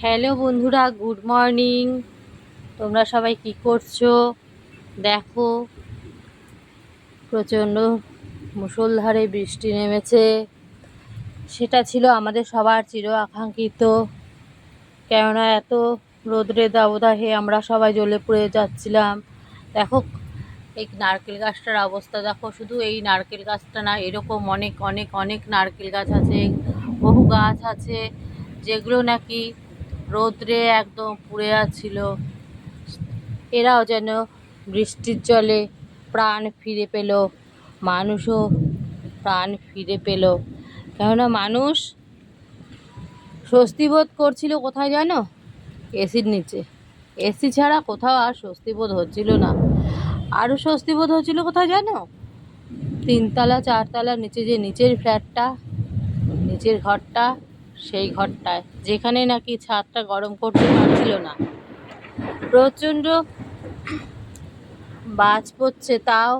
Hello বন্ধুরা, good morning. তোমরা সবাই কি করছো? দেখো, প্রচণ্ড মুষলধারে বৃষ্টি নেমেছে। সেটা ছিল আমাদের সবার চির আকাঙ্ক্ষিত। কেননা এত রোদ্রে দাবদাহে আমরা সবাই জ্বলে পুড়ে যাচ্ছিলাম। দেখো, এই নারকেল গাছটার অবস্থা দেখো। শুধু এই নারকেল গাছটা না, এরকম অনেক অনেক অনেক নারকেল গাছ আছে, বহু গাছ আছে যেগুলো নাকি রোদ্রে একদম পুড়ে যাচ্ছিল। এরাও যেন বৃষ্টির জলে প্রাণ ফিরে পেল, মানুষও প্রাণ ফিরে পেল। কেননা মানুষ স্বস্তি বোধ করছিল কোথায় জানো? এসির নিচে। এসি ছাড়া কোথাও আর স্বস্তি বোধ হচ্ছিল না। আরও স্বস্তি বোধ হচ্ছিল কোথায় জানো? 3তলা 4তলার নিচে, যে নিচের ফ্ল্যাটটা, নিচের ঘরটা, সেই ঘরটায়, যেখানে নাকি ছাদটা গরম করতে পারছিল না। প্রচণ্ড বাজ পড়ছে, তাও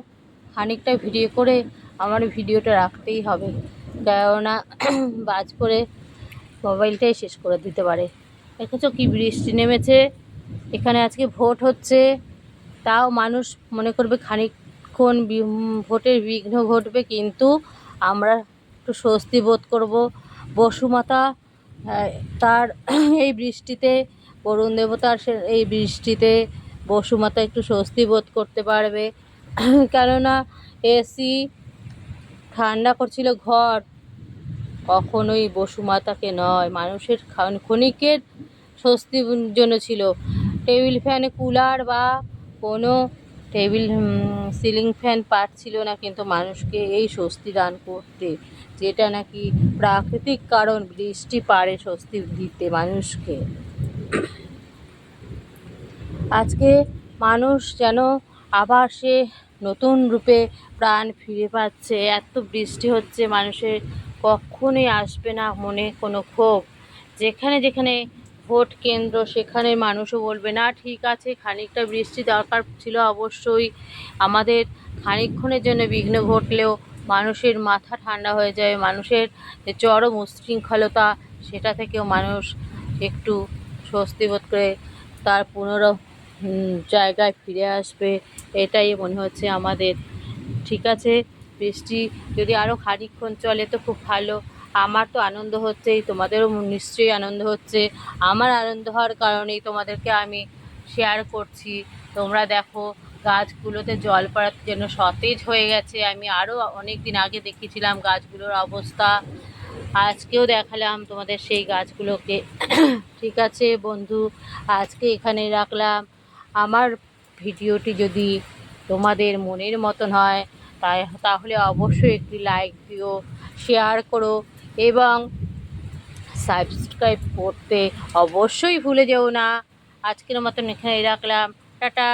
খানিকটা ভিডিও করে আমার ভিডিওটা রাখতেই হবে। কেননা বাজ পড়ে মোবাইলটাই শেষ করে দিতে পারে। দেখেছো কি বৃষ্টি নেমেছে? এখানে আজকে ভোট হচ্ছে, তাও মানুষ মনে করবে খানিকক্ষণ ভোটের বিঘ্ন ঘটবে, কিন্তু আমরা একটু স্বস্তি বোধ করব। বসুমাতা তার এই বৃষ্টিতে, বরুণ দেবতার এই বৃষ্টিতে বসুমাতা একটু স্বস্তি বোধ করতে পারবে। কেননা এসি ঠান্ডা করছিল ঘর, কখনোই বসুমাতাকে নয়, মানুষের ক্ষণিকের স্বস্তির জন্য ছিল। টেবিল ফ্যানে কুলার বা কোনো সিলিং ফ্যান পারছিল না কিন্তু মানুষকে এই স্বস্তি দান করতে, যেটা নাকি প্রাকৃতিক কারণ। বৃষ্টি পারে স্বস্তি দিতে মানুষকে। আজকে মানুষ যেন আবার সে নতুন রূপে প্রাণ ফিরে পাচ্ছে। এত বৃষ্টি হচ্ছে, মানুষের কখনোই আসবে না মনে কোনো ক্ষোভ। যেখানে যেখানে ভোট কেন্দ্র, সেখানে মানুষও বলবে না ঠিক আছে, খানিকটা বৃষ্টি দরকার ছিল অবশ্যই। আমাদের খানিকক্ষণের জন্য বিঘ্ন ঘটলেও মানুষের মাথা ঠান্ডা হয়ে যায়। মানুষের যে চরম উচ্ছৃঙ্খলতা, সেটা থেকেও মানুষ একটু স্বস্তি বোধ করে তার জায়গায় ফিরে আসবে, এটাই মনে হচ্ছে আমাদের। ঠিক আছে, বৃষ্টি যদি আরও খানিকক্ষণ চলে তো খুব ভালো। আমার তো আনন্দ হচ্ছেই, তোমাদেরও নিশ্চয়ই আনন্দ হচ্ছে। আমার আনন্দ হওয়ার কারণেই তোমাদেরকে আমি শেয়ার করছি। তোমরা দেখো, গাছগুলোতে জল পড়ার জন্য সতেজ হয়ে গেছে। আমি আরও অনেক দিন আগে দেখেছিলাম গাছগুলোর অবস্থা, আজকেও দেখালাম তোমাদের সেই গাছগুলোকে। ঠিক আছে বন্ধু, আজকে এখানে রাখলাম। আমার ভিডিওটি যদি তোমাদের মনের মতন হয় তাহলে অবশ্যই একটি লাইক দিও, শেয়ার করো এবং সাবস্ক্রাইব করতে অবশ্যই ভুলে যেও না। আজকের মতন এখানে রাখলাম, টাটা।